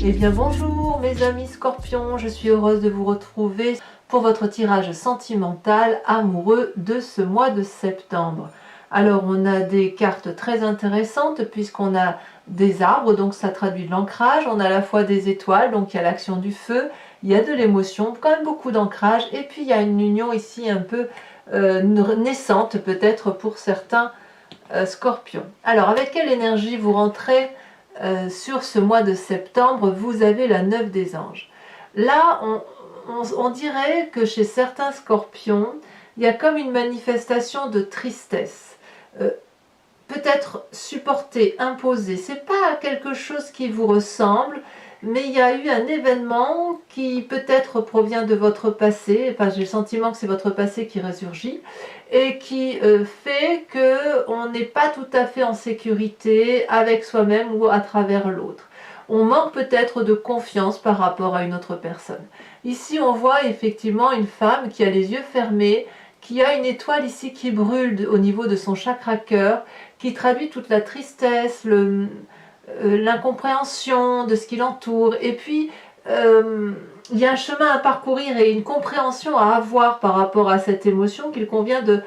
Eh bien bonjour mes amis scorpions, je suis heureuse de vous retrouver pour votre tirage sentimental amoureux de ce mois de septembre. Alors on a des cartes très intéressantes puisqu'on a des arbres, donc ça traduit de l'ancrage, on a à la fois des étoiles, donc il y a l'action du feu, il y a de l'émotion, quand même beaucoup d'ancrage, et puis il y a une union ici un peu naissante peut-être pour certains scorpions. Alors avec quelle énergie vous rentrez sur ce mois de septembre? Vous avez la 9 des anges. Là, on dirait que chez certains scorpions, il y a comme une manifestation de tristesse. Peut-être supporté, imposé. C'est pas quelque chose qui vous ressemble, mais il y a eu un événement qui peut-être provient de votre passé. Enfin, j'ai le sentiment que c'est votre passé qui ressurgit et qui fait qu'on n'est pas tout à fait en sécurité avec soi-même ou à travers l'autre. On manque peut-être de confiance par rapport à une autre personne. Ici, on voit effectivement une femme qui a les yeux fermés, qui a une étoile ici qui brûle au niveau de son chakra cœur, qui traduit toute la tristesse, l'incompréhension de ce qui l'entoure. Et puis, il y a un chemin à parcourir et une compréhension à avoir par rapport à cette émotion qu'il convient de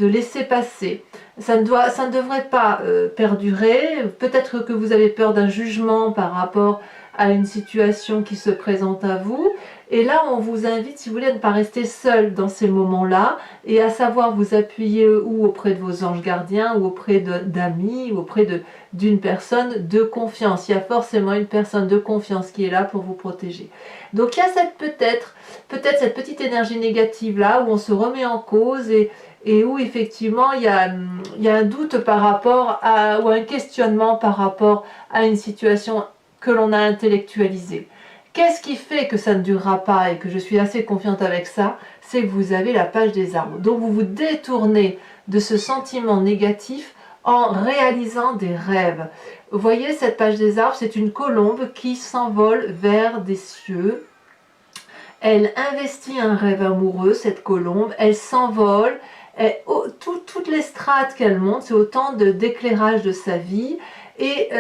laisser passer. Ça ne devrait pas perdurer. Peut-être que vous avez peur d'un jugement par rapport à une situation qui se présente à vous. Et là, on vous invite, si vous voulez, à ne pas rester seul dans ces moments-là et à savoir vous appuyer ou auprès de vos anges gardiens ou auprès d'amis ou auprès d'une personne de confiance. Il y a forcément une personne de confiance qui est là pour vous protéger. Donc il y a peut-être cette petite énergie négative là où on se remet en cause et où effectivement il y a un doute par rapport ou un questionnement par rapport à une situation que l'on a intellectualisée. Qu'est-ce qui fait que ça ne durera pas et que je suis assez confiante avec ça? C'est que vous avez la page des arbres. Donc vous vous détournez de ce sentiment négatif en réalisant des rêves. Vous voyez cette page des arbres, c'est une colombe qui s'envole vers des cieux. Elle investit un rêve amoureux, cette colombe, elle s'envole. Toutes les strates qu'elle monte, c'est autant d'éclairage de sa vie. Et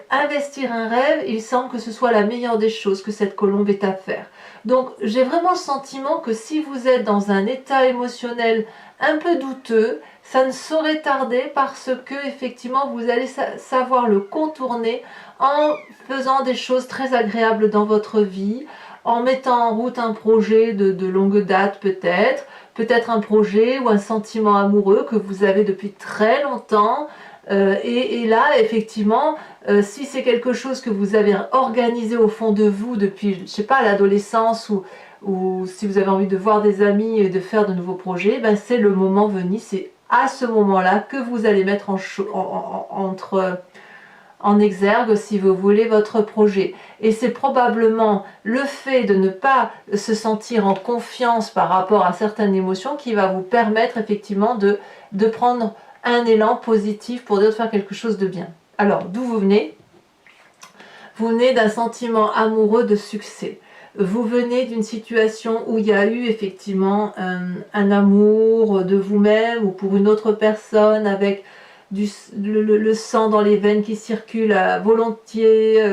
investir un rêve, il semble que ce soit la meilleure des choses que cette colombe ait à faire. Donc j'ai vraiment le sentiment que si vous êtes dans un état émotionnel un peu douteux, ça ne saurait tarder parce que effectivement vous allez savoir le contourner en faisant des choses très agréables dans votre vie, en mettant en route un projet de longue date peut-être un projet ou un sentiment amoureux que vous avez depuis très longtemps. Et là, effectivement, si c'est quelque chose que vous avez organisé au fond de vous depuis, je ne sais pas, l'adolescence ou si vous avez envie de voir des amis et de faire de nouveaux projets, ben c'est le moment venu, c'est à ce moment-là que vous allez mettre en exergue, si vous voulez, votre projet. Et c'est probablement le fait de ne pas se sentir en confiance par rapport à certaines émotions qui va vous permettre effectivement de prendre un élan positif pour dire de faire quelque chose de bien. Alors, d'où vous venez? Vous venez d'un sentiment amoureux de succès. Vous venez d'une situation où il y a eu effectivement un amour de vous-même ou pour une autre personne avec le sang dans les veines qui circule à volontiers,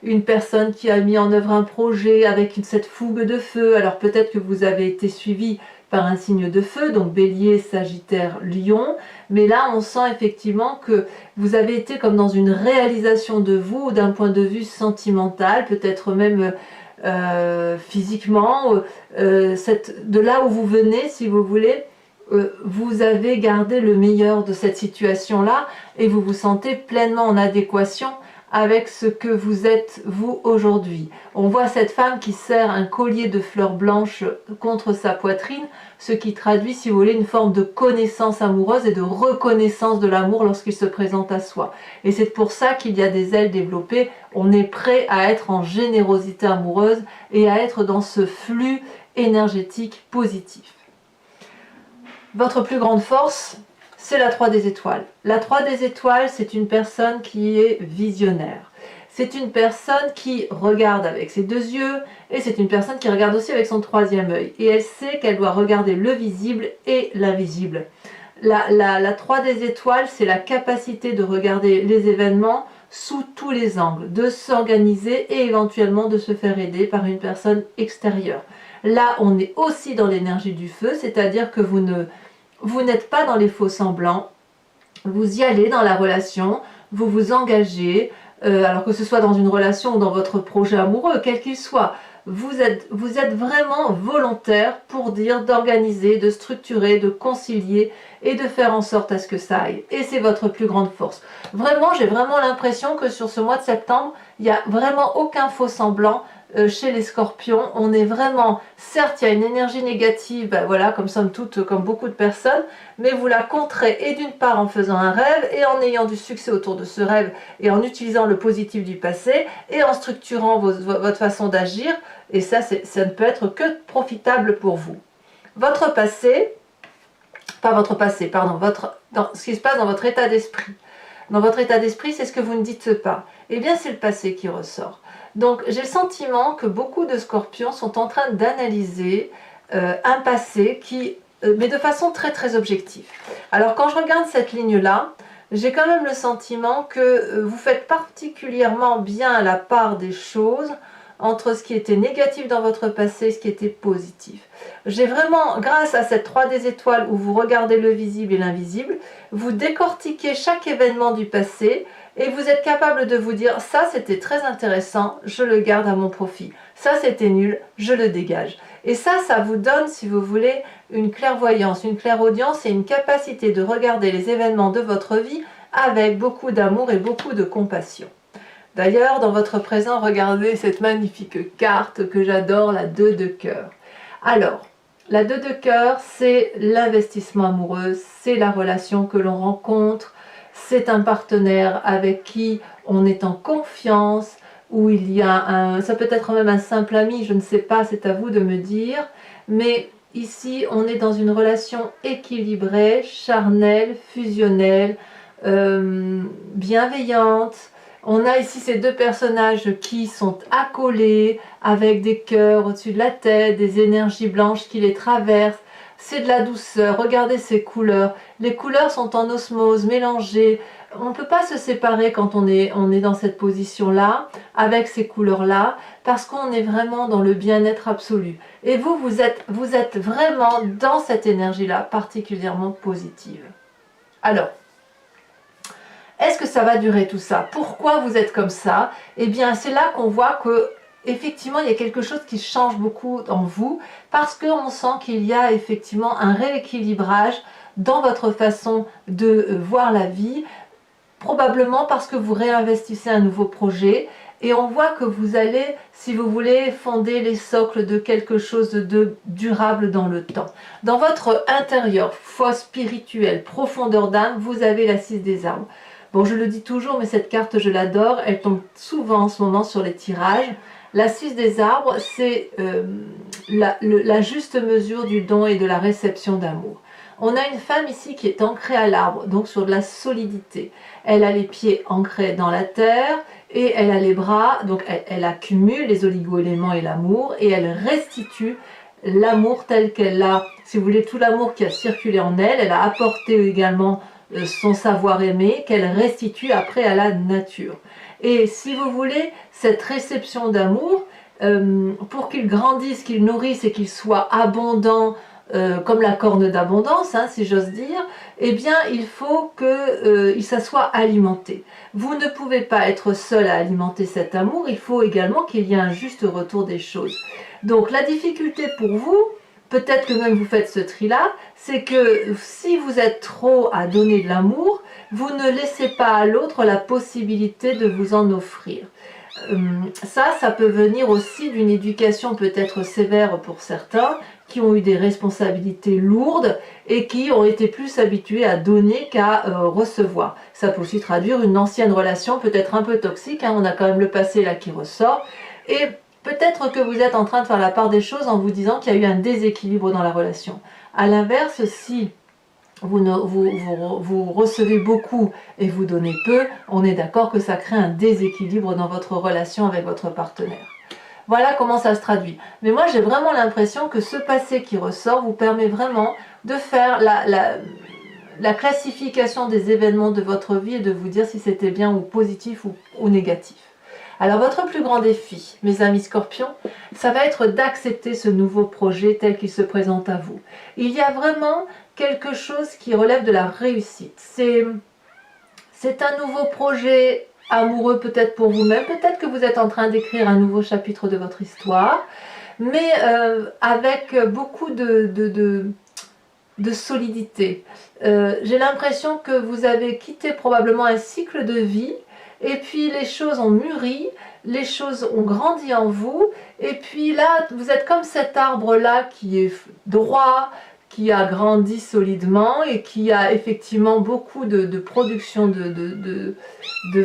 une personne qui a mis en œuvre un projet avec cette fougue de feu. Alors peut-être que vous avez été suivi par un signe de feu, donc Bélier, Sagittaire, Lion, mais là on sent effectivement que vous avez été comme dans une réalisation de vous d'un point de vue sentimental, peut-être même physiquement, de là où vous venez, si vous voulez, vous avez gardé le meilleur de cette situation-là et vous vous sentez pleinement en adéquation avec ce que vous êtes vous aujourd'hui. On voit cette femme qui serre un collier de fleurs blanches contre sa poitrine, ce qui traduit, si vous voulez, une forme de connaissance amoureuse et de reconnaissance de l'amour lorsqu'il se présente à soi. Et c'est pour ça qu'il y a des ailes développées, on est prêt à être en générosité amoureuse et à être dans ce flux énergétique positif. Votre plus grande force, c'est la 3 des étoiles. La 3 des étoiles, c'est une personne qui est visionnaire. C'est une personne qui regarde avec ses deux yeux et c'est une personne qui regarde aussi avec son troisième œil. Et elle sait qu'elle doit regarder le visible et l'invisible. La 3 des étoiles, c'est la capacité de regarder les événements sous tous les angles, de s'organiser et éventuellement de se faire aider par une personne extérieure. Là, on est aussi dans l'énergie du feu, c'est-à-dire que vous n'êtes pas dans les faux semblants, vous y allez dans la relation, vous vous engagez, alors que ce soit dans une relation ou dans votre projet amoureux, quel qu'il soit, vous êtes vraiment volontaire pour dire d'organiser, de structurer, de concilier et de faire en sorte à ce que ça aille. Et c'est votre plus grande force. Vraiment, j'ai vraiment l'impression que sur ce mois de septembre, il n'y a vraiment aucun faux semblant chez les scorpions. On est vraiment, certes, il y a une énergie négative, ben voilà, comme somme toute, comme beaucoup de personnes, mais vous la contrez et d'une part en faisant un rêve et en ayant du succès autour de ce rêve et en utilisant le positif du passé et en structurant votre façon d'agir. Et ça ne peut être que profitable pour vous. Votre passé, pas votre passé, pardon, ce qui se passe dans votre état d'esprit. Dans votre état d'esprit, c'est ce que vous ne dites pas. Eh bien, c'est le passé qui ressort. Donc, j'ai le sentiment que beaucoup de scorpions sont en train d'analyser un passé mais de façon très très objective. Alors, quand je regarde cette ligne-là, j'ai quand même le sentiment que vous faites particulièrement bien la part des choses entre ce qui était négatif dans votre passé et ce qui était positif. J'ai vraiment, grâce à cette 3D étoiles où vous regardez le visible et l'invisible, vous décortiquez chaque événement du passé et vous êtes capable de vous dire ça c'était très intéressant, je le garde à mon profit. Ça c'était nul, je le dégage. Et ça vous donne, si vous voulez, une clairvoyance, une clairaudience et une capacité de regarder les événements de votre vie avec beaucoup d'amour et beaucoup de compassion. D'ailleurs, dans votre présent, regardez cette magnifique carte que j'adore, la 2 de cœur. Alors, la 2 de cœur, c'est l'investissement amoureux, c'est la relation que l'on rencontre, c'est un partenaire avec qui on est en confiance, où il y a ça peut être même un simple ami, je ne sais pas, c'est à vous de me dire, mais ici, on est dans une relation équilibrée, charnelle, fusionnelle, bienveillante. On a ici ces deux personnages qui sont accolés avec des cœurs au-dessus de la tête, des énergies blanches qui les traversent. C'est de la douceur. Regardez ces couleurs. Les couleurs sont en osmose, mélangées. On ne peut pas se séparer quand on est dans cette position-là, avec ces couleurs-là, parce qu'on est vraiment dans le bien-être absolu. Et vous êtes vraiment dans cette énergie-là, particulièrement positive. Alors, est-ce que ça va durer tout ça? Pourquoi vous êtes comme ça? Eh bien, c'est là qu'on voit que effectivement, il y a quelque chose qui change beaucoup en vous, parce qu'on sent qu'il y a effectivement un rééquilibrage dans votre façon de voir la vie, probablement parce que vous réinvestissez un nouveau projet, et on voit que vous allez, si vous voulez, fonder les socles de quelque chose de durable dans le temps. Dans votre intérieur, foi spirituelle, profondeur d'âme, vous avez la 6 des arbres. Bon, je le dis toujours, mais cette carte, je l'adore. Elle tombe souvent en ce moment sur les tirages. La 6 des arbres, c'est la juste mesure du don et de la réception d'amour. On a une femme ici qui est ancrée à l'arbre, donc sur de la solidité. Elle a les pieds ancrés dans la terre et elle a les bras, donc elle accumule les oligo-éléments et l'amour et elle restitue l'amour tel qu'elle a, si vous voulez, tout l'amour qui a circulé en elle. Elle a apporté également son savoir-aimer qu'elle restitue après à la nature. Et si vous voulez, cette réception d'amour, pour qu'il grandisse, qu'il nourrisse et qu'il soit abondant, comme la corne d'abondance, hein, si j'ose dire, eh bien, il faut que ça soit alimenté. Vous ne pouvez pas être seul à alimenter cet amour, il faut également qu'il y ait un juste retour des choses. Donc, la difficulté pour vous, peut-être que même vous faites ce tri-là, c'est que si vous êtes trop à donner de l'amour, vous ne laissez pas à l'autre la possibilité de vous en offrir. Ça peut venir aussi d'une éducation peut-être sévère pour certains, qui ont eu des responsabilités lourdes et qui ont été plus habitués à donner qu'à recevoir. Ça peut aussi traduire une ancienne relation peut-être un peu toxique, hein, on a quand même le passé là qui ressort, et peut-être que vous êtes en train de faire la part des choses en vous disant qu'il y a eu un déséquilibre dans la relation. A l'inverse, si vous recevez beaucoup et vous donnez peu, on est d'accord que ça crée un déséquilibre dans votre relation avec votre partenaire. Voilà comment ça se traduit. Mais moi, j'ai vraiment l'impression que ce passé qui ressort vous permet vraiment de faire la classification des événements de votre vie et de vous dire si c'était bien ou positif ou négatif. Alors votre plus grand défi, mes amis scorpions, ça va être d'accepter ce nouveau projet tel qu'il se présente à vous. Il y a vraiment quelque chose qui relève de la réussite. C'est un nouveau projet amoureux peut-être pour vous-même, peut-être que vous êtes en train d'écrire un nouveau chapitre de votre histoire, mais avec beaucoup de solidité. J'ai l'impression que vous avez quitté probablement un cycle de vie, et puis les choses ont mûri, les choses ont grandi en vous, et puis là, vous êtes comme cet arbre-là qui est droit, qui a grandi solidement et qui a effectivement beaucoup de production de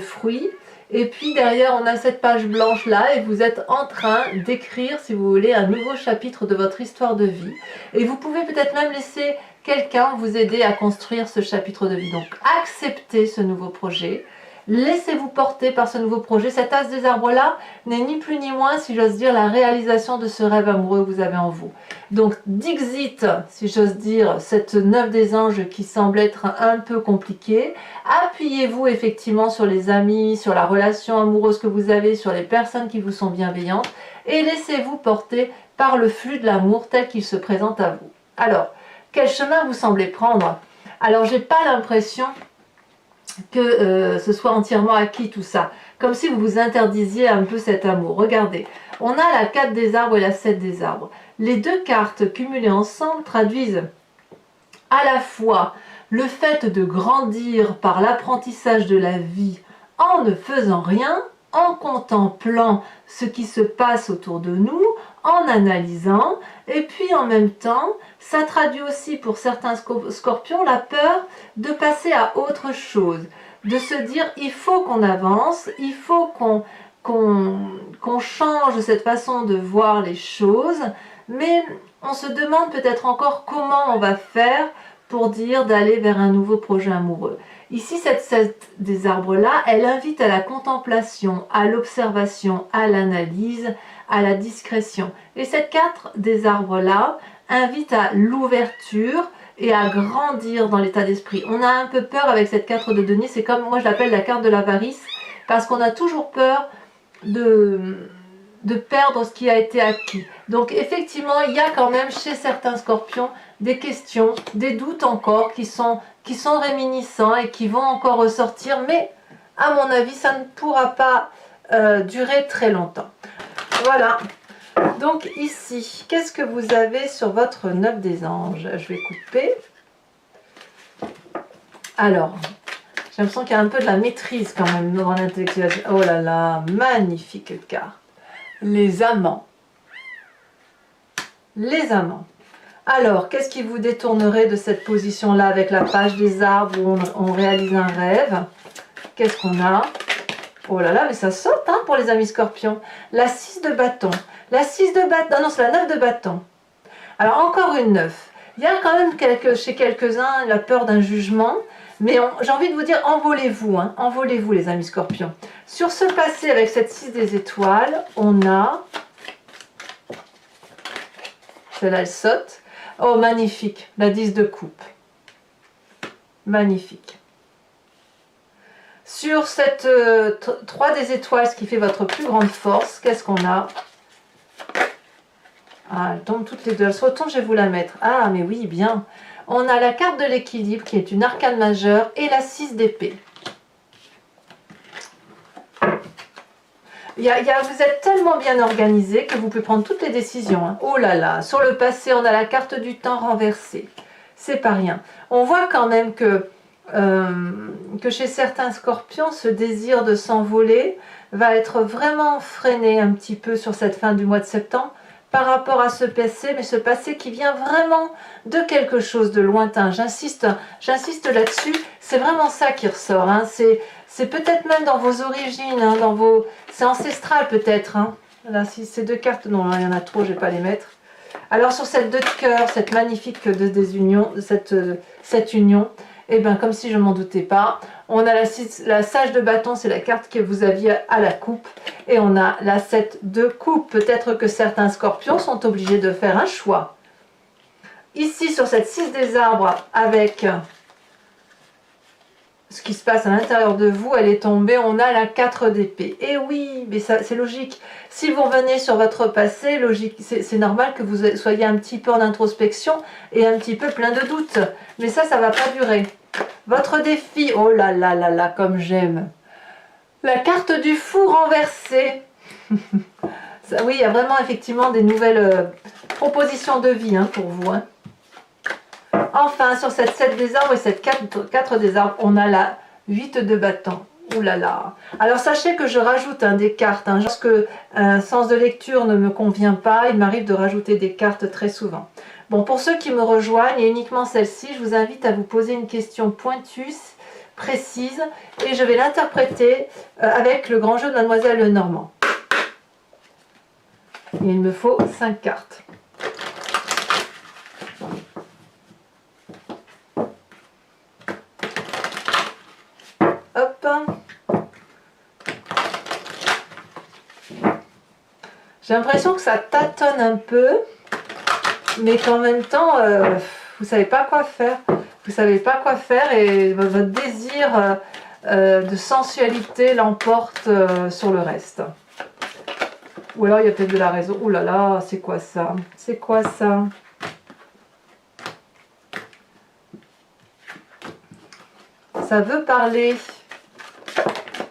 fruits. Et puis derrière, on a cette page blanche-là et vous êtes en train d'écrire, si vous voulez, un nouveau chapitre de votre histoire de vie. Et vous pouvez peut-être même laisser quelqu'un vous aider à construire ce chapitre de vie. Donc, acceptez ce nouveau projet. Laissez-vous porter par ce nouveau projet. Cet as des arbres-là n'est ni plus ni moins, si j'ose dire, la réalisation de ce rêve amoureux que vous avez en vous. Donc, dixit, si j'ose dire, cette 9 des anges qui semble être un peu compliquée. Appuyez-vous effectivement sur les amis, sur la relation amoureuse que vous avez, sur les personnes qui vous sont bienveillantes et laissez-vous porter par le flux de l'amour tel qu'il se présente à vous. Alors, quel chemin vous semblez prendre? Alors, j'ai pas l'impression que ce soit entièrement acquis tout ça, comme si vous vous interdisiez un peu cet amour. Regardez, on a la 4 des arbres et la 7 des arbres. Les deux cartes cumulées ensemble traduisent à la fois le fait de grandir par l'apprentissage de la vie en ne faisant rien, en contemplant ce qui se passe autour de nous, en analysant, et puis en même temps, ça traduit aussi pour certains scorpions la peur de passer à autre chose, de se dire il faut qu'on avance, il faut qu'on change cette façon de voir les choses, mais on se demande peut-être encore comment on va faire pour dire d'aller vers un nouveau projet amoureux. Ici, cette 7 des arbres-là, elle invite à la contemplation, à l'observation, à l'analyse, à la discrétion. Et cette 4 des arbres-là invite à l'ouverture et à grandir dans l'état d'esprit. On a un peu peur avec cette 4 de denier, c'est comme, moi je l'appelle la carte de l'avarice, parce qu'on a toujours peur de perdre ce qui a été acquis. Donc effectivement, il y a quand même chez certains scorpions des questions, des doutes encore qui sont réminiscents et qui vont encore ressortir, mais à mon avis, ça ne pourra pas durer très longtemps. Voilà. Donc ici, qu'est-ce que vous avez sur votre 9 des anges? Je vais couper. Alors, j'ai l'impression qu'il y a un peu de la maîtrise quand même dans l'intellectuel. Oh là là, magnifique carte. Les amants. Les amants. Alors, qu'est-ce qui vous détournerait de cette position-là avec la page des arbres où on réalise un rêve? Qu'est-ce qu'on a? Oh là là, mais ça saute hein, pour les amis scorpions. La 6 de bâton. La 6 de bâton. Non, non, c'est la 9 de bâton. Alors, encore une 9. Il y a quand même chez quelques-uns la peur d'un jugement. Mais j'ai envie de vous dire, envolez-vous. Hein, envolez-vous, les amis scorpions. Sur ce passé, avec cette 6 des étoiles, on a... Celle-là, elle saute. Oh, magnifique. La 10 de coupe. Magnifique. Sur cette 3 des étoiles, ce qui fait votre plus grande force, qu'est-ce qu'on a? Ah, elles tombent toutes les deux. Elles se retournent, je vais vous la mettre. Ah, mais oui, bien. On a la carte de l'équilibre, qui est une arcane majeure, et la 6 d'épée. Vous êtes tellement bien organisé que vous pouvez prendre toutes les décisions. Hein. Oh là là, sur le passé, on a la carte du temps renversée. C'est pas rien. On voit quand même que chez certains scorpions, ce désir de s'envoler va être vraiment freiné un petit peu sur cette fin du mois de septembre par rapport à ce passé, mais ce passé qui vient vraiment de quelque chose de lointain. J'insiste là-dessus, c'est vraiment ça qui ressort. Hein. C'est peut-être même dans vos origines, hein, c'est ancestral peut-être. Hein. Là, si ces deux cartes, non, là, il y en a trop, je ne vais pas les mettre. Alors sur cette 2 de cœur, cette magnifique désunion, cette union, et bien comme si je ne m'en doutais pas, on a la sage de bâton, c'est la carte que vous aviez à la coupe, et on a la 7 de coupe. Peut-être que certains scorpions sont obligés de faire un choix. Ici sur cette 6 des arbres avec ce qui se passe à l'intérieur de vous, elle est tombée, on a la 4 d'épée. Et oui, mais ça c'est logique. Si vous revenez sur votre passé, logique, c'est normal que vous soyez un petit peu en introspection et un petit peu plein de doutes. Mais ça ne va pas durer. Votre défi, oh là là là là, comme j'aime. La carte du fou renversée. Oui, il y a vraiment effectivement des nouvelles propositions de vie pour vous. Enfin, sur cette 7 des arbres et cette 4 des arbres, on a la 8 de bâton. Ouh là là. Alors sachez que je rajoute des cartes. Lorsque un sens de lecture ne me convient pas, il m'arrive de rajouter des cartes très souvent. Bon, pour ceux qui me rejoignent, et uniquement celle-ci, je vous invite à vous poser une question pointue, précise, et je vais l'interpréter avec le grand jeu de Mademoiselle Lenormand. Et il me faut 5 cartes. Hop. J'ai l'impression que ça tâtonne un peu, mais qu'en même temps, vous savez pas quoi faire. Vous savez pas quoi faire et votre désir de sensualité l'emporte sur le reste. Ou alors il y a peut-être de la raison. Ouh là là, c'est quoi ça? C'est quoi ça? Ça veut parler.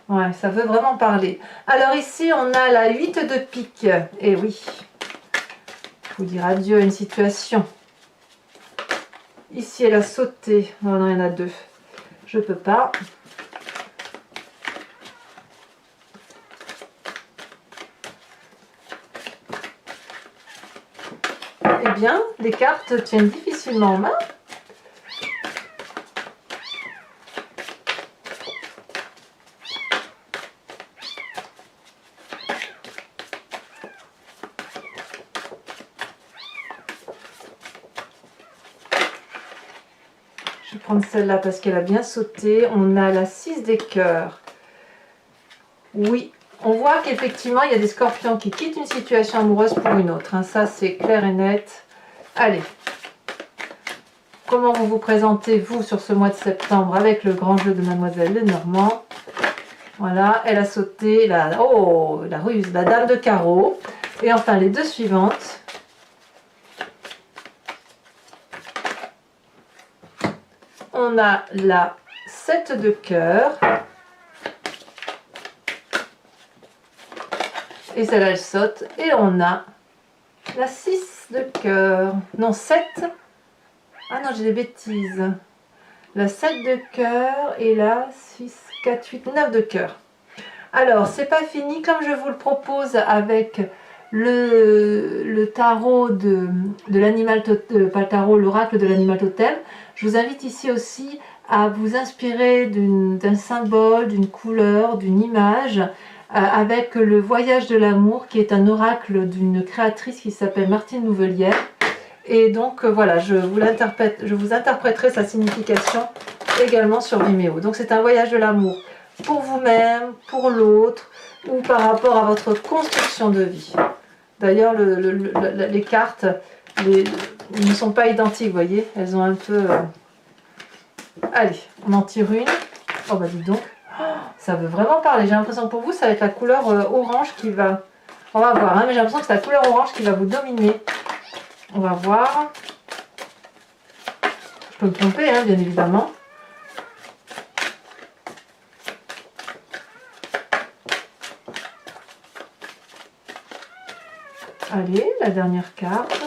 Ouais, ça veut vraiment parler. Alors ici, on a la 8 de pique. Et oui, il faut dire adieu à une situation. Ici, elle a sauté. Oh non, il y en a 2. Je peux pas. Eh bien, les cartes tiennent difficilement en main. Je vais prendre celle-là parce qu'elle a bien sauté. On a la 6 des cœurs. Oui, on voit qu'effectivement, il y a des scorpions qui quittent une situation amoureuse pour une autre. Ça, c'est clair et net. Allez. Comment vous vous présentez, vous, sur ce mois de septembre avec le grand jeu de Mademoiselle Lenormand? Voilà, elle a sauté. Oh, la ruse, la dame de carreau. Et enfin, les 2 suivantes. On a la 7 de cœur. Et celle-là, elle saute. Et on a la 6 de cœur. Non, 7. Ah non, j'ai des bêtises. La 7 de cœur et la 6, 4, 8, 9 de cœur. Alors, c'est pas fini. Comme je vous le propose avec le tarot de l'animal totem, pas le tarot, l'oracle de l'animal totem, je vous invite ici aussi à vous inspirer d'un symbole, d'une couleur, d'une image, avec le voyage de l'amour, qui est un oracle d'une créatrice qui s'appelle Martine Nouvelière. Et donc voilà, je vous interpréterai sa signification également sur Vimeo. Donc c'est un voyage de l'amour pour vous-même, pour l'autre, ou par rapport à votre construction de vie. D'ailleurs, les cartes ne sont pas identiques, vous voyez, elles ont un peu... Allez, on en tire une. Oh bah dis donc, ça veut vraiment parler. J'ai l'impression que pour vous, ça va être la couleur orange qui va... On va voir, mais j'ai l'impression que c'est la couleur orange qui va vous dominer. On va voir. Je peux me tromper, bien évidemment. Allez, la dernière carte.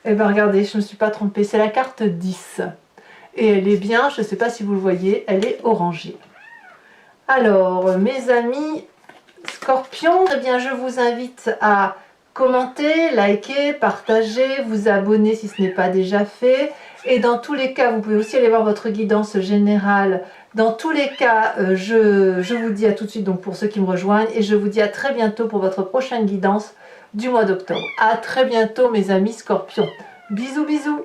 Eh bien, regardez, je ne me suis pas trompée. C'est la carte 10. Et elle est bien, je ne sais pas si vous le voyez, elle est orangée. Alors, mes amis Scorpions, eh bien, je vous invite à commenter, liker, partager, vous abonner si ce n'est pas déjà fait. Et dans tous les cas, vous pouvez aussi aller voir votre guidance générale. Dans tous les cas, je vous dis à tout de suite, donc pour ceux qui me rejoignent, et je vous dis à très bientôt pour votre prochaine guidance du mois d'octobre. À très bientôt mes amis Scorpions. Bisous bisous.